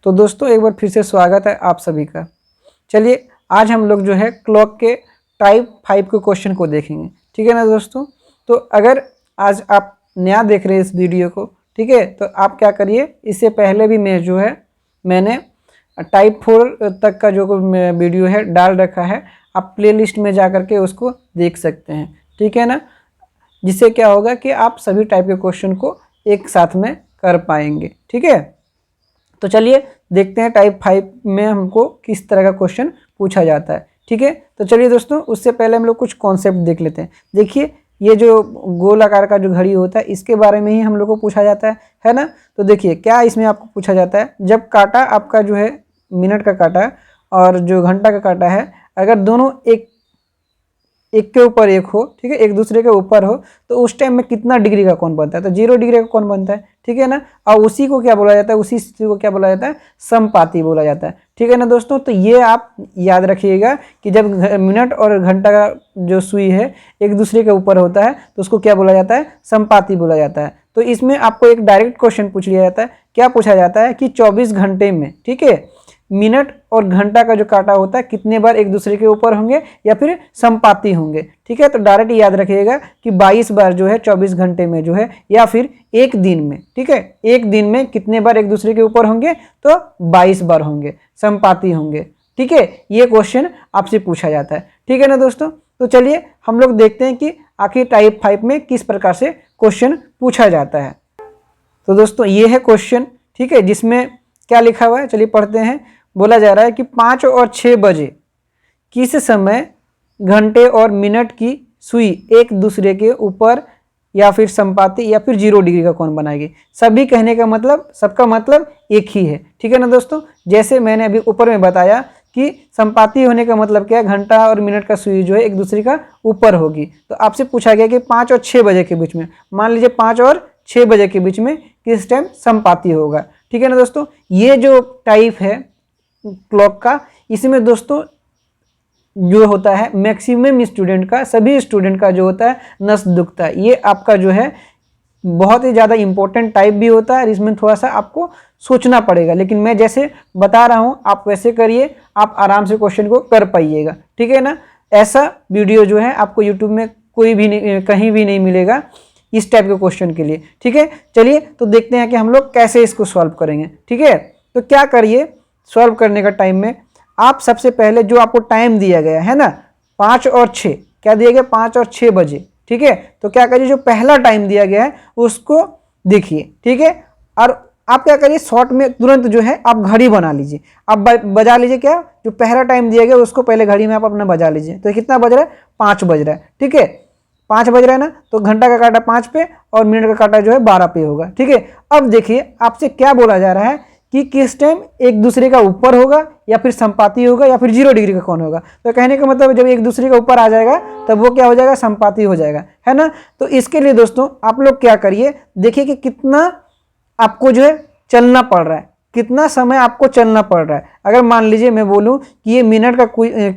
तो दोस्तों एक बार फिर से स्वागत है आप सभी का। चलिए आज हम लोग जो है क्लॉक के टाइप 5 के क्वेश्चन को देखेंगे, ठीक है ना दोस्तों। तो अगर आज आप नया देख रहे हैं इस वीडियो को, ठीक है, तो आप क्या करिए, इससे पहले भी मैंने टाइप 4 तक का जो वीडियो है डाल रखा है, आप प्लेलिस्ट में जा कर के उसको देख सकते हैं, ठीक है ना। जिससे क्या होगा कि आप सभी टाइप के क्वेश्चन को एक साथ में कर पाएंगे, ठीक है। तो चलिए देखते हैं टाइप 5 में हमको किस तरह का क्वेश्चन पूछा जाता है, ठीक है। तो चलिए दोस्तों, उससे पहले हम लोग कुछ कॉन्सेप्ट देख लेते हैं। देखिए ये जो गोल आकार का जो घड़ी होता है, इसके बारे में ही हम लोग को पूछा जाता है ना। तो देखिए क्या इसमें आपको पूछा जाता है, जब काटा आपका जो है मिनट का काटा और जो घंटा का काटा है, अगर दोनों एक के ऊपर एक हो, ठीक है, एक दूसरे के ऊपर हो, तो उस टाइम में कितना डिग्री का कोण बनता है, तो 0 डिग्री का कोण बनता है, ठीक है ना। और उसी को क्या बोला जाता है, उसी स्थिति को क्या बोला जाता है, समपाती बोला जाता है, ठीक है ना दोस्तों। तो ये आप याद रखिएगा कि जब मिनट और घंटा का जो सुई है एक दूसरे के ऊपर होता है तो उसको क्या बोला जाता है, समपाती बोला जाता है। तो इसमें आपको एक डायरेक्ट क्वेश्चन पूछ लिया जाता है, क्या पूछा जाता है कि 24 घंटे में, ठीक है, मिनट और घंटा का जो काटा होता है कितने बार एक दूसरे के ऊपर होंगे या फिर समपाती होंगे, ठीक है। तो डायरेक्ट याद रखिएगा कि 22 बार जो है 24 घंटे में जो है, या फिर एक दिन में, ठीक है, एक दिन में कितने बार एक दूसरे के ऊपर होंगे, तो 22 बार होंगे, समपाती होंगे, ठीक है। ये क्वेश्चन आपसे पूछा जाता है, ठीक है ना दोस्तों। तो चलिए हम लोग देखते हैं कि आखिर टाइप 5 में किस प्रकार से क्वेश्चन पूछा जाता है। तो दोस्तों ये है क्वेश्चन, ठीक है, जिसमें क्या लिखा हुआ है, चलिए पढ़ते हैं। बोला जा रहा है कि 5 और 6 बजे किस समय घंटे और मिनट की सुई एक दूसरे के ऊपर या फिर समपाती या फिर 0 डिग्री का कोण बनाएगी। सभी कहने का मतलब, सबका मतलब एक ही है, ठीक है ना दोस्तों। जैसे मैंने अभी ऊपर में बताया कि समपाती होने का मतलब क्या है, घंटा और मिनट का सुई जो है एक दूसरे का ऊपर होगी। तो आपसे पूछा गया कि 5 और 6 बजे के बीच में, मान लीजिए 5 और 6 बजे के बीच में किस टाइम समपाती होगा, ठीक है ना दोस्तों। ये जो टाइप है क्लॉक का, इसमें दोस्तों जो होता है मैक्सिमम स्टूडेंट का, सभी स्टूडेंट का जो होता है नस दुखता है। ये आपका जो है बहुत ही ज़्यादा इंपॉर्टेंट टाइप भी होता है और इसमें थोड़ा सा आपको सोचना पड़ेगा, लेकिन मैं जैसे बता रहा हूँ आप वैसे करिए, आप आराम से क्वेश्चन को कर पाइएगा, ठीक है ना। ऐसा वीडियो जो है आपको यूट्यूब में कोई भी नहीं, कहीं भी नहीं मिलेगा इस टाइप के क्वेश्चन के लिए, ठीक है। चलिए तो देखते हैं कि हम लोग कैसे इसको सॉल्व करेंगे, ठीक है। तो क्या करिए, सॉल्व करने का टाइम में आप सबसे पहले जो आपको टाइम दिया गया है ना, 5 और 6, क्या दिया गया, 5 और 6 बजे, ठीक है। तो क्या करिए, जो पहला टाइम दिया गया है उसको देखिए, ठीक है, और आप क्या करिए, शॉर्ट में तुरंत जो है आप घड़ी बना लीजिए, आप बजा लीजिए, क्या जो पहला टाइम दिया गया उसको पहले घड़ी में आप अपना बजा लीजिए। तो कितना बज रहा है, 5 बज रहा है, ठीक है, 5 बज रहा है ना। तो घंटा का काटा 5 पे और मिनट का काटा जो है 12 पे होगा, ठीक है। अब देखिए आपसे क्या बोला जा रहा है कि किस टाइम एक दूसरे का ऊपर होगा या फिर समपाती होगा या फिर 0 डिग्री का कोण होगा। तो कहने का मतलब जब एक दूसरे के ऊपर आ जाएगा तब वो क्या हो जाएगा, समपाती हो जाएगा, है ना। तो इसके लिए दोस्तों आप लोग क्या करिए, देखिए कि कितना आपको जो है चलना पड़ रहा है, कितना समय आपको चलना पड़ रहा है। अगर मान लीजिए मैं बोलूँ कि ये मिनट का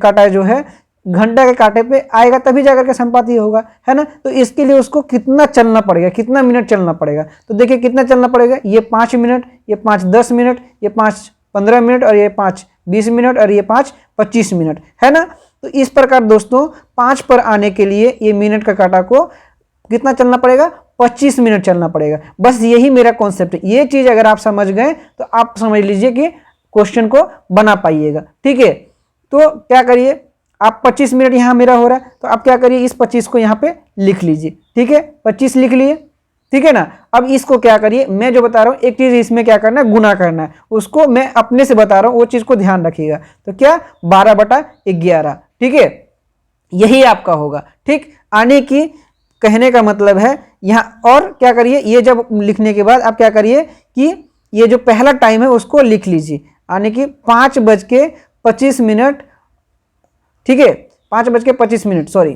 काटा जो है घंटा के काटे पे आएगा तभी जाकर के संपाती होगा, है ना। तो इसके लिए उसको कितना चलना पड़ेगा, कितना मिनट चलना पड़ेगा। तो देखिए कितना चलना पड़ेगा, ये 5 मिनट, ये 5 10 मिनट, ये 5 15 मिनट और ये 5 20 मिनट और ये 5 25 मिनट, है ना। तो इस प्रकार दोस्तों 5 पर आने के लिए ये मिनट का काटा को कितना चलना पड़ेगा, 25 मिनट चलना पड़ेगा। बस यही मेरा कॉन्सेप्ट है। ये चीज़ अगर आप समझ गए तो आप समझ लीजिए कि क्वेश्चन को बना पाइएगा, ठीक है। तो क्या करिए, आप 25 मिनट यहाँ मेरा हो रहा है, तो आप क्या करिए, इस 25 को यहाँ पे लिख लीजिए, ठीक है, 25 लिख लिए, ठीक है ना। अब इसको क्या करिए, मैं जो बता रहा हूँ एक चीज़ इसमें क्या करना है, गुना करना है, उसको मैं अपने से बता रहा हूँ, वो चीज़ को ध्यान रखिएगा। तो क्या 12/11, ठीक है, यही आपका होगा, ठीक। आने की कहने का मतलब है यहाँ, और क्या करिए, ये जब लिखने के बाद आप क्या करिए कि ये जो पहला टाइम है उसको लिख लीजिए, यानी कि 5:25, ठीक है, 5:25, सॉरी।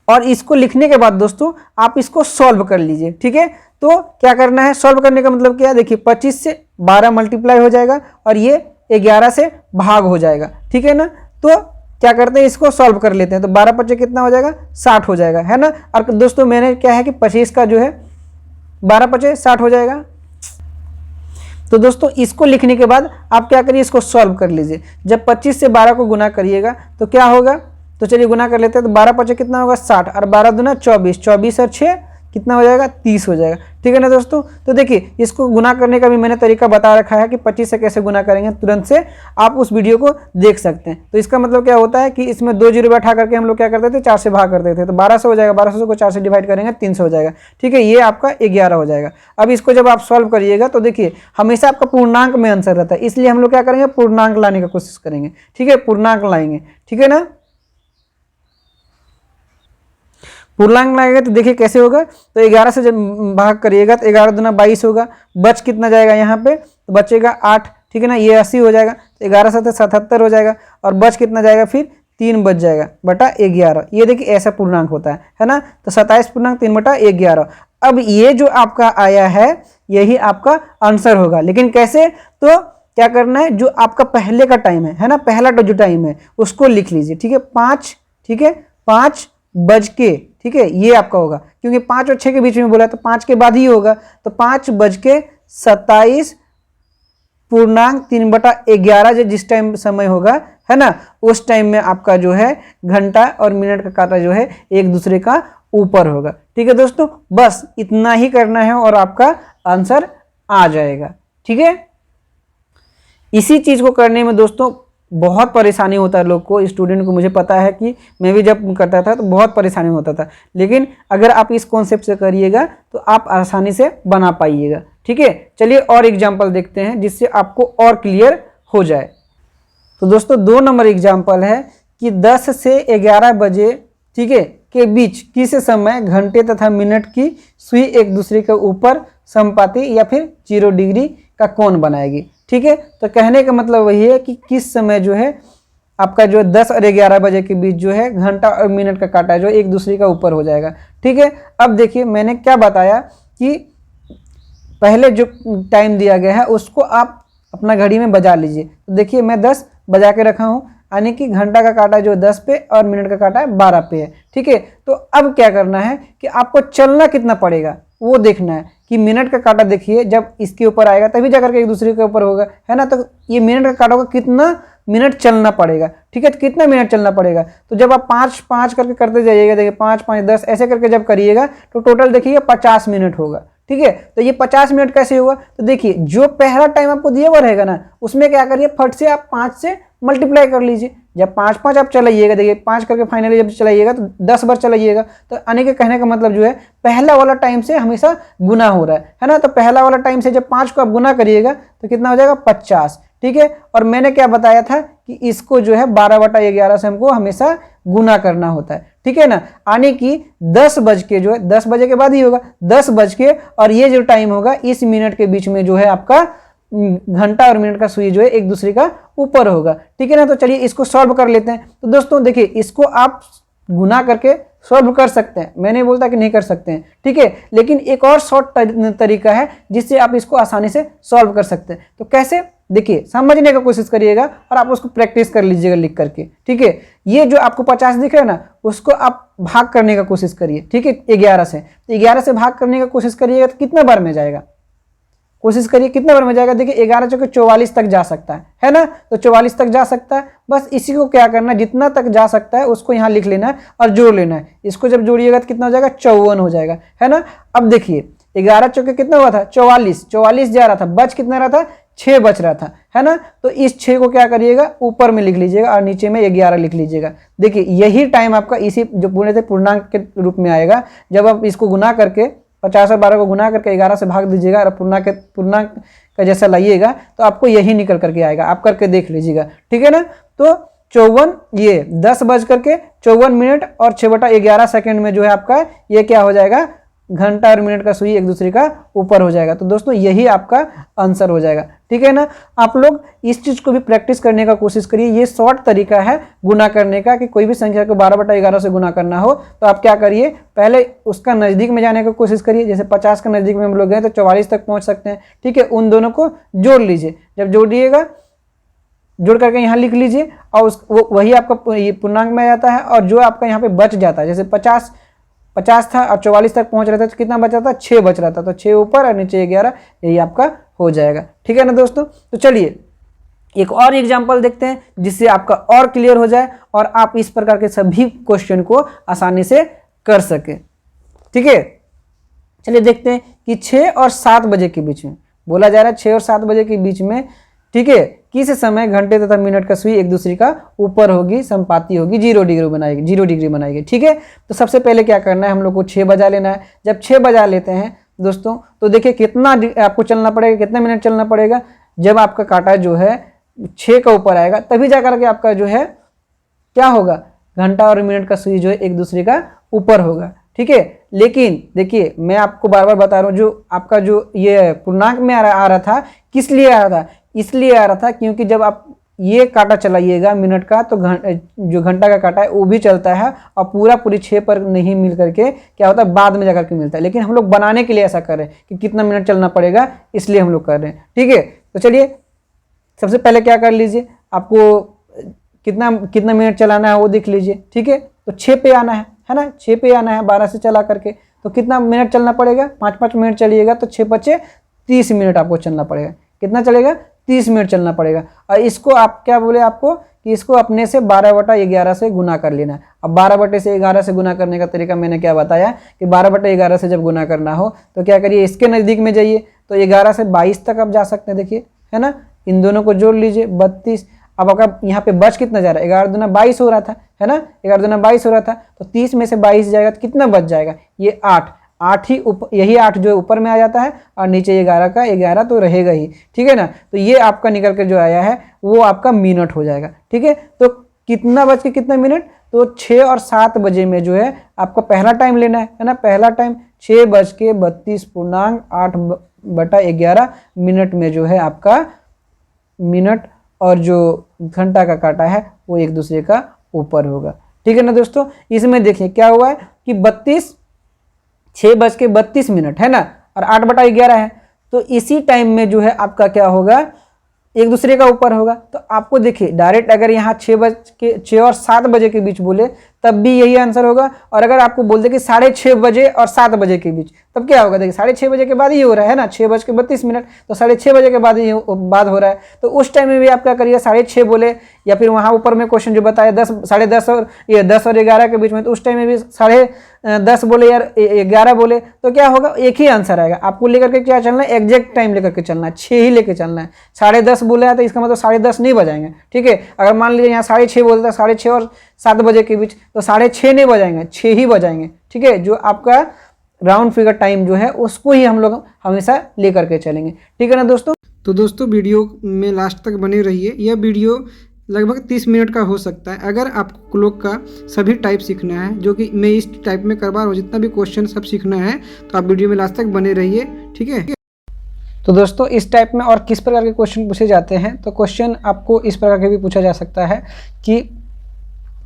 और इसको लिखने के बाद दोस्तों आप इसको सॉल्व कर लीजिए, ठीक है। तो क्या करना है, सॉल्व करने का मतलब क्या है, देखिए 25 से 12 मल्टीप्लाई हो जाएगा और ये 11 से भाग हो जाएगा, ठीक है ना। तो क्या करते हैं, इसको सॉल्व कर लेते हैं। तो 12 × कितना हो जाएगा, 60 हो जाएगा, है ना। और दोस्तों मैंने क्या है कि 25 का जो है 12 × 60 हो जाएगा। तो दोस्तों इसको लिखने के बाद आप क्या करिए, इसको सॉल्व कर लीजिए। जब 25 से 12 को गुना करिएगा तो क्या होगा, तो चलिए गुना कर लेते हैं। तो 12 पचे कितना होगा 60 और 12 दूना 24, 24 और 6 कितना हो जाएगा 30 हो जाएगा। ठीक है ना दोस्तों। तो देखिए इसको गुना करने का भी मैंने तरीका बता रखा है कि 25 से कैसे गुना करेंगे, तुरंत से आप उस वीडियो को देख सकते हैं। तो इसका मतलब क्या होता है कि इसमें 2 जीरो बैठा करके हम लोग क्या करते थे, 4 से भाग करते थे। तो 1200 हो जाएगा, 1200 को 4 से डिवाइड करेंगे 300 हो जाएगा। ठीक है, ये आपका 11 हो जाएगा। अब इसको जब आप सॉल्व करिएगा तो देखिए हमेशा आपका पूर्णांक में आंसर रहता है, इसलिए हम लोग क्या करेंगे, पूर्णांक लाने की कोशिश करेंगे। ठीक है, पूर्णांक लाएंगे। ठीक है ना, पूर्णांक लाएंगे तो देखिए कैसे होगा। तो 11 से जब भाग करिएगा तो 11 दूना 22 होगा, बच कितना जाएगा यहाँ पे, तो बचेगा 8। ठीक है ना, ये 80 हो जाएगा। तो 11 से 77 हो जाएगा और बच कितना जाएगा, फिर 3 बच जाएगा बटा 11। ये देखिए ऐसा पूर्णांक होता है ना। तो 27 पूर्णांक 3 बटा 11। अब ये जो आपका आया है यही आपका आंसर होगा। लेकिन कैसे, तो क्या करना है, जो आपका पहले का टाइम है ना, पहला जो टाइम है उसको लिख लीजिए। ठीक है, 5, ठीक है 5 बज के, ठीक है ये आपका होगा, क्योंकि 5 और 6 के बीच में बोला तो 5 के बाद ही होगा। तो 5 बज के 27 पूर्णांक 3 बटा 11 जो जिस टाइम समय होगा है ना, उस टाइम में आपका जो है घंटा और मिनट का काटा जो है एक दूसरे का ऊपर होगा। ठीक है दोस्तों, बस इतना ही करना है और आपका आंसर आ जाएगा। ठीक है, इसी चीज को करने में दोस्तों बहुत परेशानी होता है लोग को, स्टूडेंट को। मुझे पता है कि मैं भी जब करता था तो बहुत परेशानी होता था, लेकिन अगर आप इस कॉन्सेप्ट से करिएगा तो आप आसानी से बना पाइएगा। ठीक है, चलिए और एग्जाम्पल देखते हैं जिससे आपको और क्लियर हो जाए। तो दोस्तों 2 नंबर एग्जाम्पल है कि 10 से 11 बजे, ठीक है, के बीच किस समय घंटे तथा मिनट की सुई एक दूसरे के ऊपर समपाती या फिर 0 डिग्री का कोण बनाएगी। ठीक है, तो कहने का मतलब वही है कि किस समय जो है आपका जो 10 और 11 बजे के बीच जो है घंटा और मिनट का काटा जो एक दूसरे का ऊपर हो जाएगा। ठीक है, अब देखिए मैंने क्या बताया कि पहले जो टाइम दिया गया है उसको आप अपना घड़ी में बजा लीजिए। तो देखिए मैं 10 बजा के रखा हूँ, यानी कि घंटा का काटा जो 10 पे और मिनट का काटा 12 पे है। ठीक है, तो अब क्या करना है कि आपको चलना कितना पड़ेगा वो देखना है कि मिनट का काटा देखिए जब इसके ऊपर आएगा तभी जाकर के एक दूसरे के ऊपर होगा, है ना। तो ये मिनट का काटा होगा, कितना मिनट चलना पड़ेगा। ठीक है, तो कितना मिनट चलना पड़ेगा, तो जब आप 5 करके करते जाइएगा, देखिए 5 5 10 ऐसे करके जब करिएगा तो टोटल देखिए 50 मिनट होगा। ठीक है, तो ये 50 मिनट कैसे होगा, तो देखिए जो पहला टाइम आपको दिया हुआ रहेगा ना, उसमें क्या करिए फट से आप 5 से मल्टीप्लाई कर लीजिए। जब 5 5 आप चलाइएगा, देखिए 5 करके फाइनली जब चलाइएगा तो 10 बार चलाइएगा। तो आने के कहने का मतलब जो है पहला वाला टाइम से हमेशा गुना हो रहा है ना। तो पहला वाला टाइम से जब 5 को आप गुना करिएगा तो कितना हो जाएगा 50। ठीक है, और मैंने क्या बताया था कि इसको जो है 12 बटा 11 से हमको हमेशा गुना करना होता है। ठीक है ना, आने की 10 बज के जो है 10 बजे के बाद ही होगा, 10 बज के और ये जो टाइम होगा इस मिनट के बीच में जो है आपका घंटा और मिनट का सुई जो है एक दूसरे का ऊपर होगा। ठीक है ना, तो चलिए इसको सॉल्व कर लेते हैं। तो दोस्तों देखिए इसको आप गुना करके सॉल्व कर सकते हैं, मैं नहीं बोलता कि नहीं कर सकते हैं। ठीक है, लेकिन एक और शॉर्ट तरीका है जिससे आप इसको आसानी से सॉल्व कर सकते हैं। तो कैसे, देखिए समझने का कोशिश करिएगा और आप उसको प्रैक्टिस कर लीजिएगा लिख करके। ठीक है, ये जो आपको 50 दिख रहा है ना, उसको आप भाग करने का कोशिश करिए। ठीक है, 11 से, तो 11 से भाग करने का कोशिश करिएगा तो कितना बार में जाएगा, कोशिश करिए कितना बार में जाएगा। देखिए 11 चौके 44 तक जा सकता है ना, तो 44 तक जा सकता है। बस इसी को क्या करना है, जितना तक जा सकता है उसको यहाँ लिख लेना है और जोड़ लेना है। इसको जब जोड़िएगा तो कितना हो जाएगा 54 हो जाएगा, है ना। अब देखिए 11 चौके कितना हुआ था 44, 44 जा रहा था, बच कितना रहा था 6 बच रहा था, है ना। तो इस 6 को क्या करिएगा ऊपर में लिख लीजिएगा और नीचे में 11 लिख लीजिएगा। देखिए यही टाइम आपका इसी जो पूर्ण थे पूर्णांक के रूप में आएगा। जब आप इसको गुना करके 50 और 12 को गुना करके 11 से भाग दीजिएगा और पूर्णांक का जैसा लाइएगा तो आपको यही निकल करके आएगा। आप करके देख लीजिएगा। ठीक है ना, तो 54 ये 10 बज करके 54 मिनट और 6 बटा 11 सेकेंड में जो है आपका ये क्या हो जाएगा, घंटा और मिनट का सुई एक दूसरे का ऊपर हो जाएगा। तो दोस्तों यही आपका आंसर हो जाएगा। ठीक है ना, आप लोग इस चीज को भी प्रैक्टिस करने का कोशिश करिए। ये शॉर्ट तरीका है गुना करने का कि कोई भी संख्या को 12 बटा 11 से गुना करना हो तो आप क्या करिए, पहले उसका नजदीक में जाने की कोशिश करिए। जैसे 50 के नजदीक में हम लोग गए तो 44 तक पहुंच सकते हैं। ठीक है, उन दोनों को जोड़ लीजिए। जब जोड़िएगा जोड़ करके यहाँ लिख लीजिए और वही आपका पूर्णांक में आ जाता है। और जो आपका यहाँ पे बच जाता है, जैसे 50 था और 44 तक पहुंच रहा था तो कितना बचा था 6 बच रहा था, तो 6 ऊपर और नीचे 11, यही आपका हो जाएगा। ठीक है ना दोस्तों। तो चलिए एक और एग्जाम्पल देखते हैं जिससे आपका और क्लियर हो जाए और आप इस प्रकार के सभी क्वेश्चन को आसानी से कर सके। ठीक है, चलिए देखते हैं कि 6 और 7 बजे के बीच में बोला जा रहा है 6 और 7 बजे के बीच में, ठीक है, किस समय घंटे तथा मिनट का सुई एक दूसरे का ऊपर होगी, संपाती होगी, 0 डिग्री बनाएगी। ठीक है, तो सबसे पहले क्या करना है, हम लोग को 6 बजा लेना है। जब 6 बजा लेते हैं दोस्तों तो देखिए कितना आपको चलना पड़ेगा, कितना मिनट चलना पड़ेगा। जब आपका कांटा जो है 6 का ऊपर आएगा तभी जा करके आपका जो है क्या होगा, घंटा और मिनट का सुई जो है एक दूसरे का ऊपर होगा। ठीक है, लेकिन देखिए मैं आपको बार बार बता रहा हूँ, जो आपका जो ये पूर्णांक में आ रहा था, किस लिए आ रहा था, इसलिए आ रहा था क्योंकि जब आप ये कांटा चलाइएगा मिनट का तो जो घंटा का कांटा है वो भी चलता है और पूरी 6 पर नहीं मिल करके क्या होता है, बाद में जाकर के मिलता है। लेकिन हम लोग बनाने के लिए ऐसा कर रहे हैं कि कितना मिनट चलना पड़ेगा, इसलिए हम लोग कर रहे हैं। ठीक है, तो चलिए सबसे पहले क्या कर लीजिए, आपको कितना मिनट चलाना है वो देख लीजिए। ठीक है, तो 6 पे आना है ना, 6 पे आना है 12 से चला करके, तो कितना मिनट चलना पड़ेगा, 5-5 मिनट चलिएगा तो 6 बचे 30 मिनट आपको चलना पड़ेगा। कितना चलेगा, 30 मिनट चलना पड़ेगा। और इसको आप क्या बोले आपको कि इसको अपने से 12/11 से गुना कर लेना है। अब 12/11 से गुना करने का तरीका मैंने क्या बताया कि 12/11 से जब गुना करना हो तो क्या करिए, इसके नज़दीक में जाइए तो 11 से 22 तक आप जा सकते हैं। देखिए है ना, इन दोनों को जोड़ लीजिए 32। अब आपका यहाँ पे बच कितना जा रहा है, 11 दूना 22 हो रहा था, है ना, 11 दूना 22 हो रहा था, तो 30 में से 22 जाएगा तो कितना बच जाएगा, ये 8 ही यही 8 जो ऊपर में आ जाता है और नीचे 11 का 11 तो रहेगा ही। ठीक है ना, तो ये आपका निकल के जो आया है वो आपका मिनट हो जाएगा। ठीक है, तो कितना बज के कितना मिनट, तो 6 और 7 बजे में जो है आपको पहला टाइम लेना है ना, पहला टाइम 6:32.8/11 मिनट में जो है आपका मिनट और जो घंटा का कांटा है वो एक दूसरे का ऊपर होगा। ठीक है ना दोस्तों, इसमें देखिए क्या हुआ है कि 6:32 है ना, और 8/11 है, तो इसी टाइम में जो है आपका क्या होगा, एक दूसरे का ऊपर होगा। तो आपको देखिए डायरेक्ट अगर यहाँ 6 और 7 बजे के बीच बोले तब भी यही आंसर होगा, और अगर आपको बोल दे कि 6:30 बजे और 7 बजे के बीच तब क्या होगा, देखिए 6:30 बजे के बाद ही हो रहा है ना, 6:32 तो 6:30 बजे के बाद ही बाद हो रहा है। तो उस टाइम में भी आप क्या करिए, 6:30 बोले, या फिर वहाँ ऊपर में क्वेश्चन जो बताया 10 और 11 के बीच में, तो उस टाइम में भी 10:30 बोले या 11 बोले तो क्या होगा, एक ही आंसर आएगा। आपको लेकर के क्या चलना है, एग्जैक्ट टाइम लेकर के चलना है, 6 ही लेकर चलना है। 10:30 बोले तो इसका मतलब 10:30 नहीं बजाएंगे। ठीक है, अगर मान लीजिए यहाँ 6:30 बोलते 6:30 और 7 बजे के बीच तो 6:30 नहीं बजाएंगे, 6 ही बजाएंगे। ठीक है, जो आपका राउंड फिगर टाइम जो है उसको ही हम लोग हमेशा लेकर के चलेंगे। ठीक है ना दोस्तों। तो दोस्तों वीडियो में लास्ट तक बने रहिए, यह वीडियो लगभग 30 मिनट का हो सकता है। अगर आपको क्लॉक का सभी टाइप सीखना है, जो कि मैं इस टाइप में करवा रहा हूँ, जितना भी क्वेश्चन सब सीखना है तो आप वीडियो में लास्ट तक बने रहिए। ठीक है, तो दोस्तों इस टाइप में और किस प्रकार के क्वेश्चन पूछे जाते हैं, तो क्वेश्चन आपको इस प्रकार के भी पूछा जा सकता है कि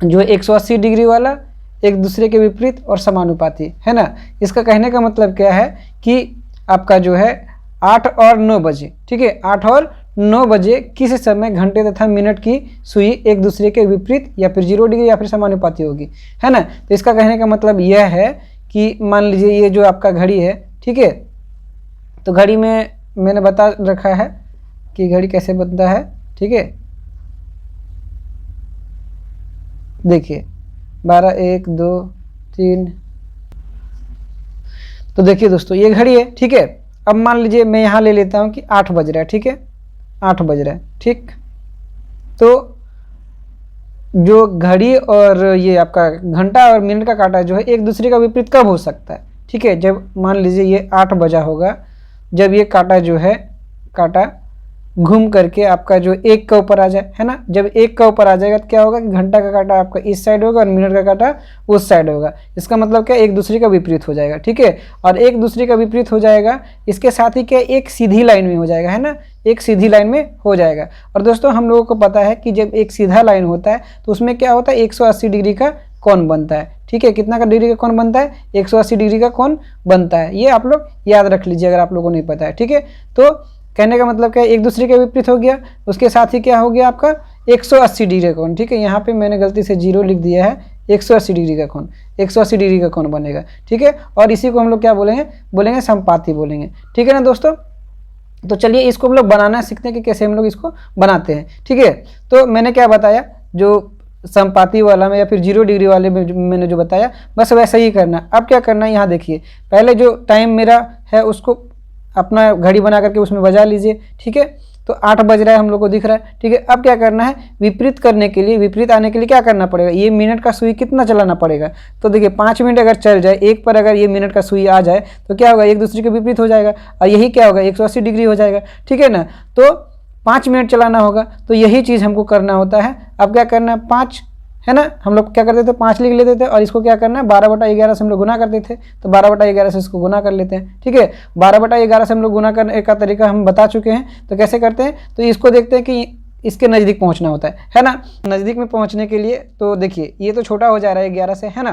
जो 180 डिग्री वाला एक दूसरे के विपरीत और समानुपाती, है ना। इसका कहने का मतलब क्या है कि आपका जो है 8 और 9 बजे, ठीक है, 8 और 9 बजे किस समय घंटे तथा मिनट की सुई एक दूसरे के विपरीत या फिर 0 डिग्री या फिर समानुपाती होगी, है ना। तो इसका कहने का मतलब यह है कि मान लीजिए ये जो आपका घड़ी है, ठीक है, तो घड़ी में मैंने बता रखा है कि घड़ी कैसे बनता है। ठीक है, देखिए 12, 1, 2, 3, तो देखिए दोस्तों ये घड़ी है। ठीक है, अब मान लीजिए मैं यहाँ ले लेता हूँ कि 8 बज रहा है। ठीक है, 8 बज रहा है। ठीक, तो जो घड़ी और ये आपका घंटा और मिनट का कांटा जो है एक दूसरे का विपरीत कब हो सकता है। ठीक है, जब मान लीजिए ये 8 बजा होगा, जब ये कांटा जो है कांटा घूम करके आपका जो 1 का ऊपर आ जाए, है ना। जब 1 का ऊपर आ जाएगा तो क्या होगा कि घंटा का कांटा आपका इस साइड होगा और मिनट का कांटा उस साइड होगा। इसका मतलब क्या, एक दूसरे का विपरीत हो जाएगा। ठीक है, और एक दूसरे का विपरीत हो जाएगा, इसके साथ ही क्या एक सीधी लाइन में हो जाएगा, है ना, एक सीधी लाइन में हो जाएगा। और दोस्तों हम लोगों को पता है कि जब एक सीधा लाइन होता है तो उसमें क्या होता है, 180 डिग्री का कोण बनता है। ठीक है, कितना का डिग्री का कोण बनता है, 180 डिग्री का कोण बनता है। ये आप लोग याद रख लीजिए अगर आप लोगों को नहीं पता है। ठीक है, तो कहने का मतलब क्या है, एक दूसरे के विपरीत हो गया, उसके साथ ही क्या हो गया आपका 180 डिग्री का कोण। ठीक है, यहाँ पे मैंने गलती से 0 लिख दिया है, 180 डिग्री का कोण, 180 डिग्री का कोण बनेगा। ठीक है, और इसी को हम लोग क्या बोलेंगे, समपाती बोलेंगे। ठीक है ना दोस्तों। तो चलिए इसको हम लोग बनाना सीखते हैं कि कैसे हम लोग इसको बनाते हैं। ठीक है, तो मैंने क्या बताया, जो समपाती वाला में या फिर 0 डिग्री वाले में मैंने जो बताया बस वैसा ही करना। अब क्या करना है, यहाँ देखिए पहले जो टाइम मेरा है उसको अपना घड़ी बना करके उसमें बजा लीजिए। ठीक है, तो 8 बज रहा है हम लोग को दिख रहा है। ठीक है, अब क्या करना है, विपरीत करने के लिए, विपरीत आने के लिए क्या करना पड़ेगा, ये मिनट का सुई कितना चलाना पड़ेगा। तो देखिए 5 मिनट अगर चल जाए एक पर, अगर ये मिनट का सुई आ जाए तो क्या होगा, एक दूसरे के विपरीत हो जाएगा और यही क्या होगा 180 डिग्री हो जाएगा। ठीक है ना, तो 5 मिनट चलाना होगा, तो यही चीज़ हमको करना होता है। अब क्या करना है, 5 है ना, हम लोग क्या करते थे 5 लिख लेते थे और इसको क्या करना है 12/11 से हम लोग गुना करते थे। तो 12/11 से इसको गुना कर लेते हैं। ठीक है, 12/11 से हम लोग गुना करने का तरीका हम बता चुके हैं। तो कैसे करते हैं, तो इसको देखते हैं कि इसके नज़दीक पहुंचना होता है ना। नज़दीक में पहुंचने के लिए तो देखिए ये तो छोटा हो जा रहा है 11 से, है ना।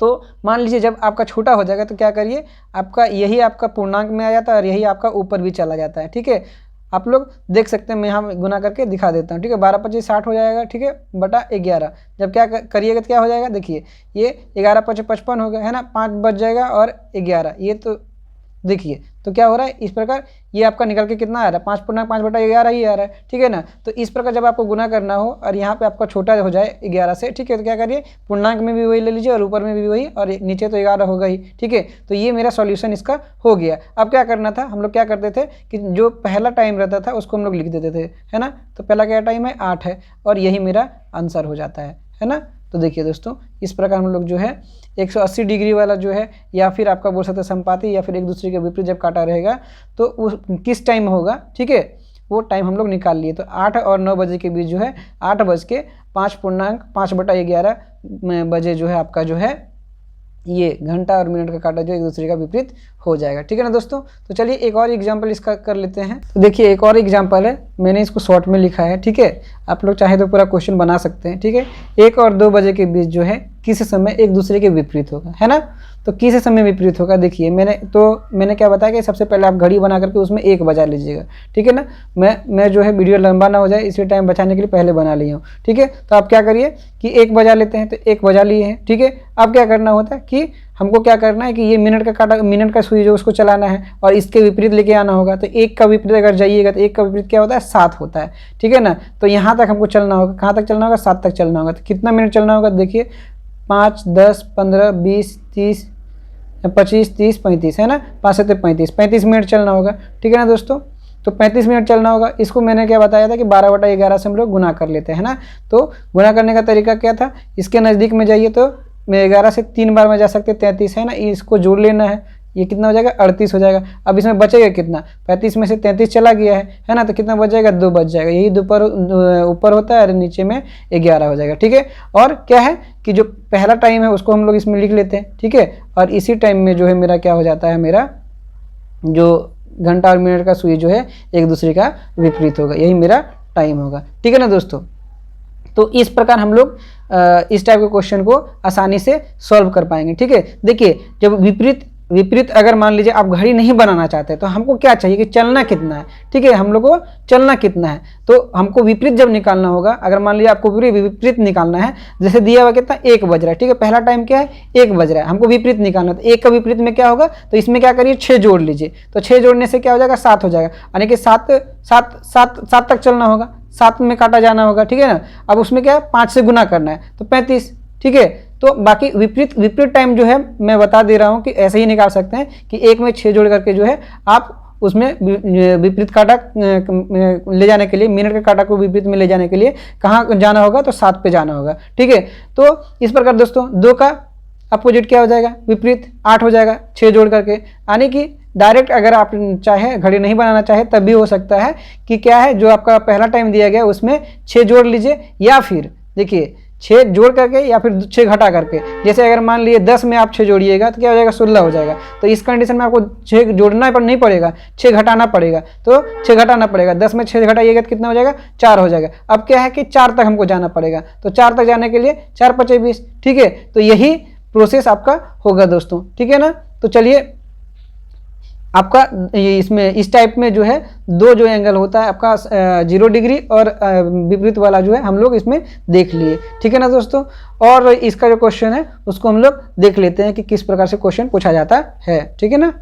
तो मान लीजिए जब आपका छोटा हो जाएगा तो क्या करिए, आपका यही आपका पूर्णांक में आ जाता है और यही आपका ऊपर भी चला जाता है। ठीक है, आप लोग देख सकते हैं, मैं यहाँ गुना करके दिखा देता हूँ। ठीक है, 12×5 = 60 हो जाएगा। ठीक है, बटा 11 जब क्या करिएगा तो क्या हो जाएगा, देखिए ये 11×5 = 55 हो गया, है ना। 5 बच जाएगा और 11, ये तो देखिए तो क्या हो रहा है, इस प्रकार ये आपका निकल के कितना आ रहा है, 5/5 ही आ रहा है। ठीक है ना, तो इस प्रकार जब आपको गुना करना हो और यहाँ पे आपका छोटा हो जाए 11 से, ठीक है, तो क्या करिए पूर्णांक में भी वही ले लीजिए और ऊपर में भी वही और नीचे तो 11 होगा ही। ठीक है, तो ये मेरा सॉल्यूशन इसका हो गया। अब क्या करना था, हम लोग क्या करते थे कि जो पहला टाइम रहता था उसको हम लोग लिख देते थे, है ना। तो पहला क्या टाइम है 8 है और यही मेरा आंसर हो जाता है ना। तो देखिए दोस्तों, इस प्रकार हम लोग जो है 180 डिग्री वाला जो है, या फिर आपका बोल सकते हैं संपाती, या फिर एक दूसरे के विपरीत जब काटा रहेगा तो उस किस टाइम होगा, ठीक है, वो टाइम हम लोग निकाल लिए। तो 8 और 9 बजे के बीच जो है 8:05 बजे जो है आपका जो है ये घंटा और मिनट का काटा जो एक दूसरे का विपरीत हो जाएगा। ठीक है ना दोस्तों, तो चलिए एक और एग्जांपल इसका कर लेते हैं। तो देखिए एक और एग्जांपल है, मैंने इसको शॉर्ट में लिखा है। ठीक है, आप लोग चाहे तो पूरा क्वेश्चन बना सकते हैं। ठीक है, 1 और 2 बजे के बीच जो है किस समय एक दूसरे के विपरीत होगा, है ना। तो किस समय विपरीत होगा, देखिए मैंने क्या बताया कि सबसे पहले आप घड़ी बना करके उसमें 1 बजा लीजिएगा। ठीक है ना, मैं जो है वीडियो लंबा ना हो जाए इसलिए टाइम बचाने के लिए पहले बना लिया हूँ। ठीक है, तो आप क्या करिए कि 1 बजा लेते हैं, तो 1 बजा लिए हैं। ठीक है, अब क्या करना होता है कि हमको क्या करना है कि ये मिनट का सुई जो उसको चलाना है और इसके विपरीत लेके आना होगा। तो 1 का विपरीत अगर जाइएगा तो 1 का विपरीत क्या होता है 7 होता है। ठीक है ना, तो यहाँ तक हमको चलना होगा, कहाँ तक चलना होगा 7 तक चलना होगा। तो कितना मिनट चलना होगा, देखिए 5, 10, 15, 20, 30, 25, 30, 35, है ना, 5 से 35 मिनट चलना होगा। ठीक है ना दोस्तों, तो 35 मिनट चलना होगा। इसको मैंने क्या बताया था कि 12/11 से हम लोग गुना कर लेते हैं ना। तो गुना करने का तरीका क्या था, इसके नज़दीक में जाइए तो मैं 11 से 3 बार में जा सकते 33, है ना, इसको जोड़ लेना है, ये कितना हो जाएगा 38 हो जाएगा। अब इसमें बचेगा कितना, 35 में से 33 चला गया है ना, तो कितना बच जाएगा 2 बच जाएगा। यही ऊपर होता है और नीचे में 11 हो जाएगा। ठीक है, और क्या है कि जो पहला टाइम है उसको हम लोग इसमें लिख लेते हैं। ठीक है, और इसी टाइम में जो है मेरा क्या हो जाता है, मेरा जो घंटा और मिनट का सुई जो है एक दूसरे का विपरीत होगा, यही मेरा टाइम होगा। ठीक है ना दोस्तों, तो इस प्रकार हम लोग इस टाइप के क्वेश्चन को आसानी से सॉल्व कर पाएंगे। ठीक है, देखिए जब विपरीत अगर मान लीजिए आप घड़ी नहीं बनाना चाहते तो हमको क्या चाहिए कि चलना कितना है। ठीक है, हम लोग को चलना कितना है, तो हमको विपरीत जब निकालना होगा, अगर मान लीजिए आपको विपरीत निकालना है, जैसे दिया हुआ कितना 1 बज रहा है। ठीक है, पहला टाइम क्या है 1 बज रहा है, हमको विपरीत निकालना है। तो 1 का विपरीत में क्या होगा, तो इसमें क्या करिए 6 जोड़ लीजिए। तो 6 जोड़ने से क्या हो जाएगा 7 हो जाएगा, यानी कि 7 तक चलना होगा, 7 में काटा जाना होगा। ठीक है ना, अब उसमें क्या है 5 से गुना करना है तो 35। ठीक है, तो बाकी विपरीत टाइम जो है मैं बता दे रहा हूँ कि ऐसे ही निकाल सकते हैं कि 1 में 6 जोड़ करके जो है आप उसमें विपरीत काटा ले जाने के लिए, मिनट के काटा को विपरीत में ले जाने के लिए कहाँ जाना होगा, तो 7 पे जाना होगा। ठीक है, तो इस प्रकार दोस्तों 2 का अपोजिट क्या हो जाएगा, विपरीत 8 हो जाएगा 6 जोड़ करके। यानी कि डायरेक्ट अगर आप चाहे घड़ी नहीं बनाना चाहे तब भी हो सकता है कि क्या है, जो आपका पहला टाइम दिया गया उसमें 6 जोड़ लीजिए, या फिर देखिए 6 जोड़ करके या फिर 6 घटा करके। जैसे अगर मान लिए 10 में आप 6 जोड़िएगा तो क्या हो जाएगा 16 हो जाएगा। तो इस कंडीशन में आपको 6 जोड़ना नहीं पड़ेगा, 6 घटाना पड़ेगा। तो 6 घटाना पड़ेगा, 10 में 6 घटाइएगा तो कितना हो जाएगा 4 हो जाएगा। अब क्या है कि 4 तक हमको जाना पड़ेगा, तो 4 तक जाने के लिए 4 × 5 = 20। ठीक है, तो यही प्रोसेस आपका होगा दोस्तों। ठीक है ना, तो चलिए आपका इसमें इस टाइप में जो है 2 जो एंगल होता है आपका 0 डिग्री और विपरीत वाला जो है हम लोग इसमें देख लिए। ठीक है ना दोस्तों, और इसका जो क्वेश्चन है उसको हम लोग देख लेते हैं कि किस प्रकार से क्वेश्चन पूछा जाता है। ठीक है ना,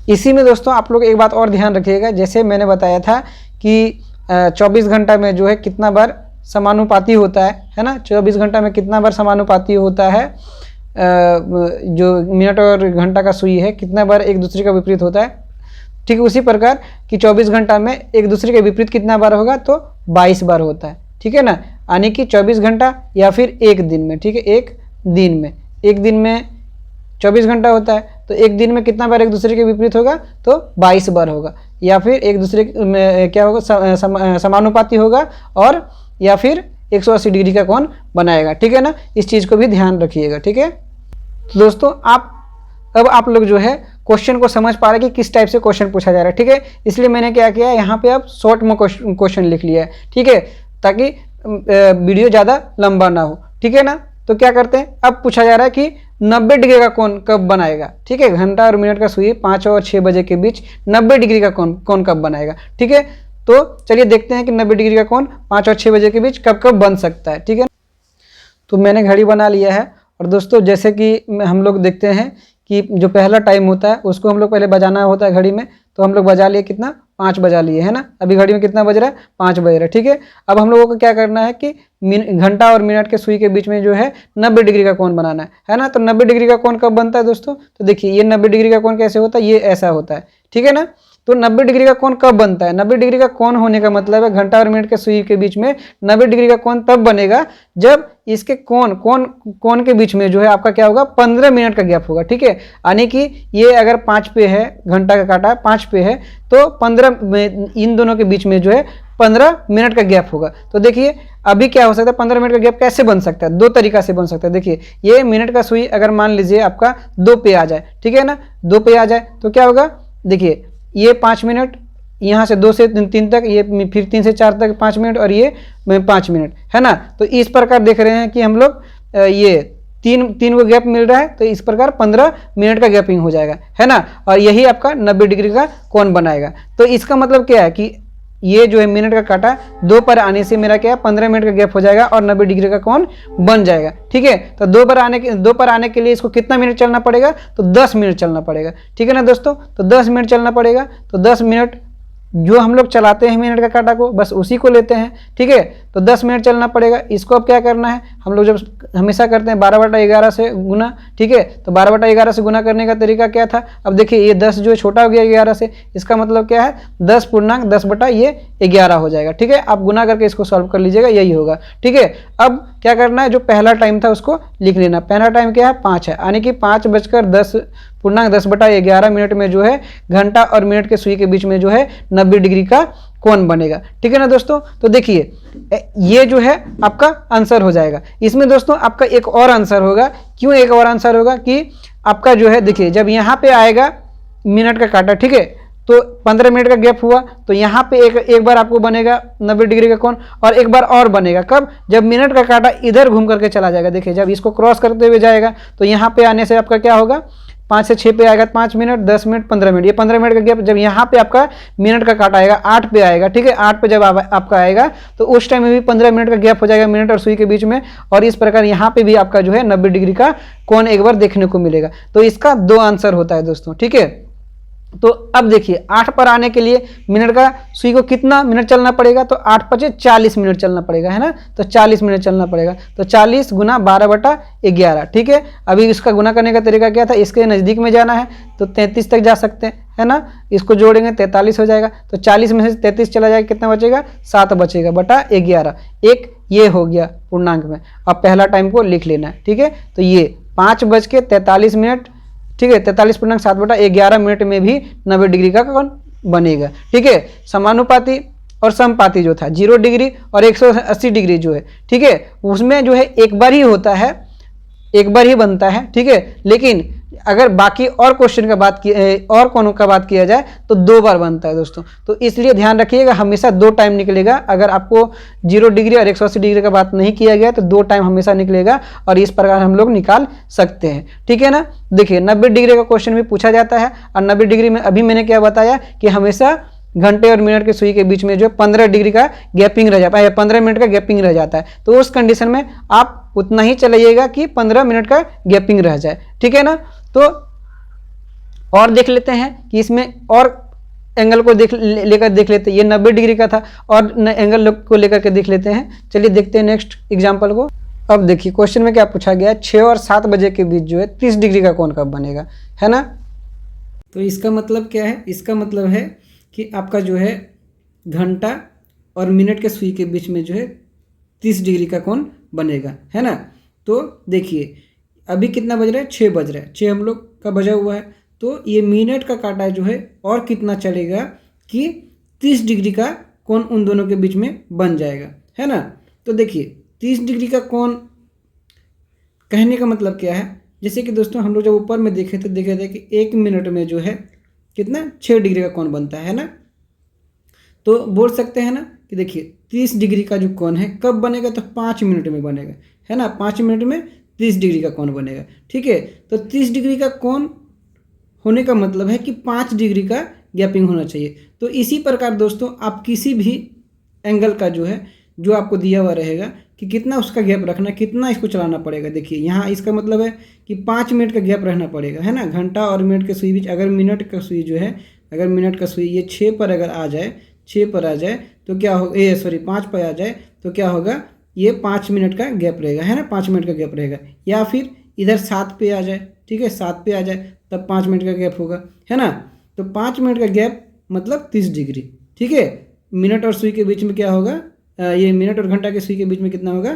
इसी में दोस्तों आप लोग एक बात और ध्यान रखिएगा, जैसे मैंने बताया था कि 24 घंटा में जो है कितना बार समानुपाती होता है ना, 24 घंटा में कितना बार समानुपाती होता है, जो मिनट और घंटा का सुई है कितना बार एक दूसरे का विपरीत होता है। ठीक उसी प्रकार कि 24 घंटा में एक दूसरे के विपरीत कितना बार होगा, तो 22 बार होता है। ठीक है ना, यानी कि 24 घंटा या फिर एक दिन में, ठीक है, एक दिन में 24 घंटा होता है, तो एक दिन में कितना बार एक दूसरे के विपरीत होगा, तो 22 बार होगा, या फिर एक दूसरे में क्या होगा, समानुपाती होगा, और या फिर 180 डिग्री का कोण बनाएगा। ठीक है ना, इस चीज़ को भी ध्यान रखिएगा। ठीक है, तो दोस्तों अब आप लोग जो है क्वेश्चन को समझ पा रहे हैं कि किस टाइप से क्वेश्चन पूछा जा रहा है। ठीक है, इसलिए मैंने क्या किया, यहाँ पे अब शॉर्ट में क्वेश्चन लिख लिया है। ठीक है, ताकि वीडियो ज़्यादा लंबा ना हो। ठीक है ना, तो क्या करते हैं, अब पूछा जा रहा है कि 90 डिग्री का कोण कब बनाएगा। ठीक है, घंटा और मिनट का सुई 5 और 6 बजे के बीच 90 डिग्री का कोण कब बनाएगा। ठीक है, तो चलिए देखते हैं कि 90 डिग्री का कोण 5 और 6 बजे के बीच कब कब बन सकता है। ठीक है, तो मैंने घड़ी बना लिया है, और दोस्तों जैसे कि हम लोग देखते हैं कि जो पहला टाइम होता है उसको हम लोग पहले बजाना होता है घड़ी में, तो हम लोग बजा लिए कितना, 5 बजा लिए, है ना। अभी घड़ी में कितना बज रहा है, 5 बज रहा है। ठीक है, अब हम लोगों को क्या करना है कि घंटा और मिनट के सुई के बीच में जो है 90 डिग्री का कोण बनाना है ना। तो 90 डिग्री का कोण कब बनता है दोस्तों, तो देखिए ये 90 डिग्री का कोण कैसे होता है, ये ऐसा होता है। ठीक है ना, तो 90 डिग्री का कोण कब बनता है, 90 डिग्री का कोण होने का मतलब है घंटा और मिनट के सुई के बीच में 90 डिग्री का कोण तब बनेगा जब इसके कोण के बीच में जो है आपका क्या होगा, 15 मिनट का गैप होगा। ठीक है, यानी कि ये अगर 5 पे है, घंटा का काटा 5 पे है, तो 15 इन दोनों के बीच में जो है 15 मिनट का गैप होगा। तो देखिए अभी क्या हो सकता है, 15 मिनट का गैप कैसे बन सकता है, 2 तरीका से बन सकता है। देखिए ये मिनट का सुई अगर मान लीजिए आपका 2 पे आ जाए, ठीक है ना, 2 पे आ जाए तो क्या होगा, देखिए ये 5 मिनट, यहाँ से 2 से 3 तक, ये फिर 3 से 4 तक 5 मिनट, और ये 5 मिनट, है ना। तो इस प्रकार देख रहे हैं कि हम लोग ये तीन को गैप मिल रहा है, तो इस प्रकार 15 मिनट का गैपिंग हो जाएगा, है ना, और यही आपका 90 डिग्री का कोण बनाएगा। तो इसका मतलब क्या है कि ये जो है मिनट का काटा 2 पर आने से मेरा क्या है, 15 मिनट का गैप हो जाएगा और 90 डिग्री का कोण बन जाएगा। ठीक है, तो 2 पर आने के लिए इसको कितना मिनट चलना पड़ेगा, तो 10 मिनट चलना पड़ेगा। ठीक है ना दोस्तों, तो 10 मिनट चलना पड़ेगा, तो 10 मिनट जो हम लोग चलाते हैं मिनट का काटा को, बस उसी को लेते हैं। ठीक है, तो 10 मिनट चलना पड़ेगा। इसको अब क्या करना है, हम लोग जब हमेशा करते हैं 12/11 से गुना। ठीक है, तो 12/11 से गुना करने का तरीका क्या था, अब देखिए ये 10 जो है छोटा हो गया 11 से, इसका मतलब क्या है 10 पूर्णांक 10/11 हो जाएगा। ठीक है, आप गुना करके इसको सॉल्व कर लीजिएगा, यही होगा। ठीक है, अब क्या करना है, जो पहला टाइम था उसको लिख लेना। पहला टाइम क्या है, 5 है, यानी कि 5 पूर्णांक 10/11 मिनट में जो है घंटा और मिनट के सुई के बीच में जो है 90 डिग्री का कोण बनेगा। ठीक है ना दोस्तों, तो देखिए ये जो है आपका आंसर हो जाएगा। इसमें दोस्तों आपका एक और आंसर होगा। क्यों एक और आंसर होगा कि आपका जो है देखिए जब यहाँ पे आएगा मिनट का काटा, ठीक है, तो 15 मिनट का गैप हुआ, तो यहाँ पे एक बार आपको बनेगा 90 डिग्री का कोण, और एक बार और बनेगा कब, जब मिनट का काटा इधर घूम करके चला जाएगा। देखिए जब इसको क्रॉस करते हुए जाएगा तो यहाँ पे आने से आपका क्या होगा, 5 से 6 पे आएगा 5 मिनट, 10 मिनट, 15 मिनट, ये 15 मिनट का गैप जब यहाँ पे आपका मिनट का काटा आएगा 8 पे आएगा। ठीक है, 8 पे जब आपका आएगा तो उस टाइम में भी 15 मिनट का गैप हो जाएगा मिनट और सुई के बीच में, और इस प्रकार यहाँ पे भी आपका जो है 90 डिग्री का कोण एक बार देखने को मिलेगा। तो इसका 2 आंसर होता है दोस्तों। ठीक है, तो अब देखिए 8 पर आने के लिए मिनट का सुई को कितना मिनट चलना पड़ेगा, तो 8 × 40 मिनट चलना पड़ेगा, है ना, तो 40 मिनट चलना पड़ेगा। तो 40 × 12/11। ठीक है, अभी इसका गुना करने का तरीका क्या था, इसके नज़दीक में जाना है तो 33 तक जा सकते हैं, है ना, इसको जोड़ेंगे 43 हो जाएगा। तो 40 में से 33 चला जाएगा, कितना बचेगा, 7 बचेगा बटा 11। एक ये हो गया पूर्णांक में। अब पहला टाइम को लिख लेना है। ठीक है, तो ये 5:43 मिनट, ठीक है, 43.7/11 मिनट में भी 90 डिग्री का कोण बनेगा। ठीक है, समानुपाती और समपाती जो था 0 डिग्री और 180 डिग्री जो है, ठीक है, उसमें जो है एक बार ही होता है, एक बार ही बनता है। ठीक है, लेकिन अगर बाकी और क्वेश्चन का बात की और कोणों का बात किया जाए तो 2 बार बनता है दोस्तों। तो इसलिए ध्यान रखिएगा, हमेशा 2 टाइम निकलेगा। अगर आपको 0 डिग्री और 180 डिग्री का बात नहीं किया गया तो 2 टाइम हमेशा निकलेगा, और इस प्रकार हम लोग निकाल सकते हैं। ठीक है ना, देखिए 90 डिग्री का क्वेश्चन भी पूछा जाता है, और 90 डिग्री में अभी मैंने क्या बताया कि हमेशा घंटे और मिनट के सुई के बीच में जो 15 डिग्री का गैपिंग रह जाता है, 15 मिनट का गैपिंग रह जाता है। तो उस कंडीशन में आप उतना ही चलाइएगा कि 15 मिनट का गैपिंग रह जाए। ठीक है ना, तो और देख लेते हैं कि इसमें और एंगल को लेकर देख लेते हैं। ये 90 डिग्री का था और एंगल को लेकर के देख लेते हैं। चलिए देखते हैं नेक्स्ट एग्जाम्पल को। अब देखिए क्वेश्चन में क्या पूछा गया, 6 और 7 बजे के बीच जो है 30 डिग्री का कोण कब बनेगा, है ना। तो इसका मतलब क्या है, इसका मतलब है कि आपका जो है घंटा और मिनट के सुई के बीच में जो है 30 डिग्री का कोण बनेगा, है ना। तो देखिए अभी कितना बज रहा है, 6 बज रहा है, 6 हम लोग का बजा हुआ है। तो ये मिनट का काटा जो है और कितना चलेगा कि 30 डिग्री का कोण उन दोनों के बीच में बन जाएगा, है ना। तो देखिए 30 डिग्री का कोण कहने का मतलब क्या है, जैसे कि दोस्तों हम लोग जब ऊपर में देखे थे कि 1 मिनट में जो है कितना 6 डिग्री का कोण बनता है ना। तो बोल सकते हैं ना कि देखिए 30 डिग्री का जो कोण है कब बनेगा, तो 5 मिनट में बनेगा, है ना। 5 मिनट में 30 डिग्री का कोण बनेगा, ठीक है। तो 30 डिग्री का कोण होने का मतलब है कि 5 डिग्री का गैपिंग होना चाहिए। तो इसी प्रकार दोस्तों आप किसी भी एंगल का जो है जो आपको दिया हुआ रहेगा कि कितना उसका गैप रखना, कितना इसको चलाना पड़ेगा। देखिए यहाँ इसका मतलब है कि 5 मिनट का गैप रहना पड़ेगा, है ना। घंटा और मिनट के सुई बीच अगर मिनट का सुई जो है, अगर मिनट का सुई ये 6 पर अगर आ जाए, 6 पर आ जाए तो क्या हो, 5 पर आ जाए तो क्या होगा, ये 5 मिनट का गैप रहेगा, है ना। 5 मिनट का गैप रहेगा। या फिर इधर 7 पे आ जाए, ठीक है, 7 पे आ जाए तब 5 मिनट का गैप होगा, है ना। तो 5 मिनट का गैप मतलब 30 डिग्री, ठीक है। मिनट और सुई के बीच में क्या होगा, ये मिनट और घंटा के सुई के बीच में कितना होगा,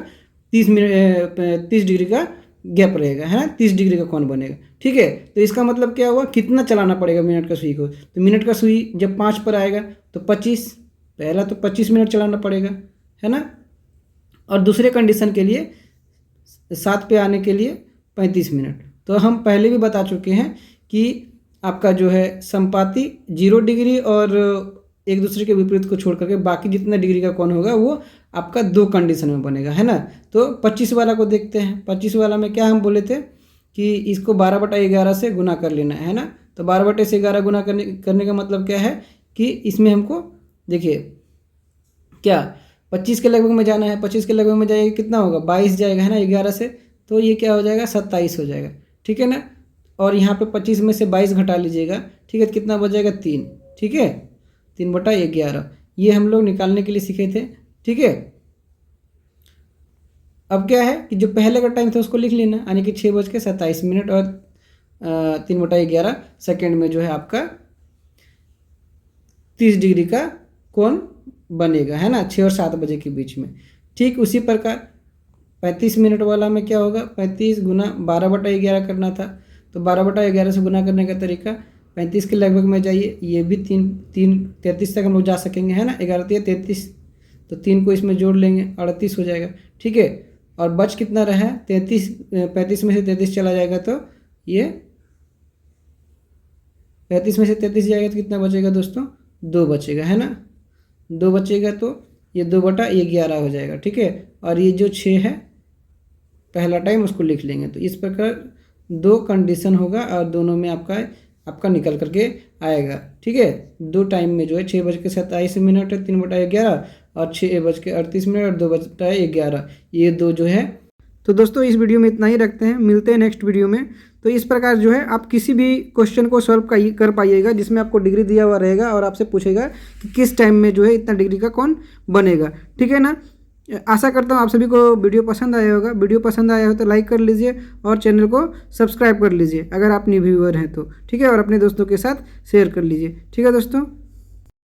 30 डिग्री का गैप रहेगा, है ना। 30 डिग्री का कोण बनेगा, ठीक है। तो इसका मतलब क्या हुआ, कितना चलाना पड़ेगा मिनट का सुई को। तो मिनट का सुई जब 5 पर आएगा तो 25, पहला तो 25 मिनट चलाना पड़ेगा, है ना। और दूसरे कंडीशन के लिए 7 पे आने के लिए 35 मिनट। तो हम पहले भी बता चुके हैं कि आपका जो है संपाती 0 डिग्री और एक दूसरे के विपरीत को छोड़ करके बाकी जितना डिग्री का कोण होगा वो आपका 2 कंडीशन में बनेगा, है ना। तो 25 वाला को देखते हैं। 25 वाला में क्या हम बोले थे कि इसको 12/11 से गुना कर लेना है ना। तो 12/11 गुना करने का मतलब क्या है कि इसमें हमको देखिए क्या 25 के लगभग में जाना है। 25 के लगभग में जाएगा कितना होगा, 22 जाएगा, है ना, 11 से। तो ये क्या हो जाएगा, 27 हो जाएगा, ठीक है ना। और यहाँ पे 25 में से 22 घटा लीजिएगा, ठीक है, तो कितना बचेगा 3, ठीक है, 3/11 ये हम लोग निकालने के लिए सीखे थे, ठीक है। अब क्या है कि जो पहले का टाइम था उसको लिख लेना, यानी कि 6:27 और 3/11 सेकेंड में जो है आपका 30 डिग्री का कोण बनेगा, है ना, 6 और 7 बजे के बीच में। ठीक उसी प्रकार 35 मिनट वाला में क्या होगा, 35 गुना 12/11 करना था। तो 12/11 से गुना करने का तरीका 35 के लगभग में जाइए, ये भी 33 तक हम लोग जा सकेंगे, है ना। 11 3 33, तो 3 को इसमें जोड़ लेंगे, 38 हो जाएगा, ठीक है। और बच कितना रहा है 33, 35 में से 33 चला जाएगा तो ये 35 में से 33 जाएगा तो कितना बचेगा दोस्तों, 2 बचेगा, है ना। 2 बचेगा तो ये 2/11 हो जाएगा, ठीक है। और ये जो 6 है पहला टाइम उसको लिख लेंगे। तो इस प्रकार 2 कंडीशन होगा और दोनों में आपका निकल करके आएगा, ठीक है। 2 टाइम में जो है 6:27 है, 3/11 और 6:38 और 2/11 ये 2 जो है। तो दोस्तों इस वीडियो में इतना ही रखते हैं, मिलते हैं नेक्स्ट वीडियो में। तो इस प्रकार जो है आप किसी भी क्वेश्चन को सॉल्व कर पाइएगा जिसमें आपको डिग्री दिया हुआ रहेगा और आपसे पूछेगा कि किस टाइम में जो है इतना डिग्री का कोण बनेगा, ठीक है ना। आशा करता हूँ आप सभी को वीडियो पसंद आया होगा। वीडियो पसंद आया हो तो लाइक कर लीजिए और चैनल को सब्सक्राइब कर लीजिए अगर आप न्यू व्यूअर हैं तो, ठीक है। और अपने दोस्तों के साथ शेयर कर लीजिए, ठीक है दोस्तों।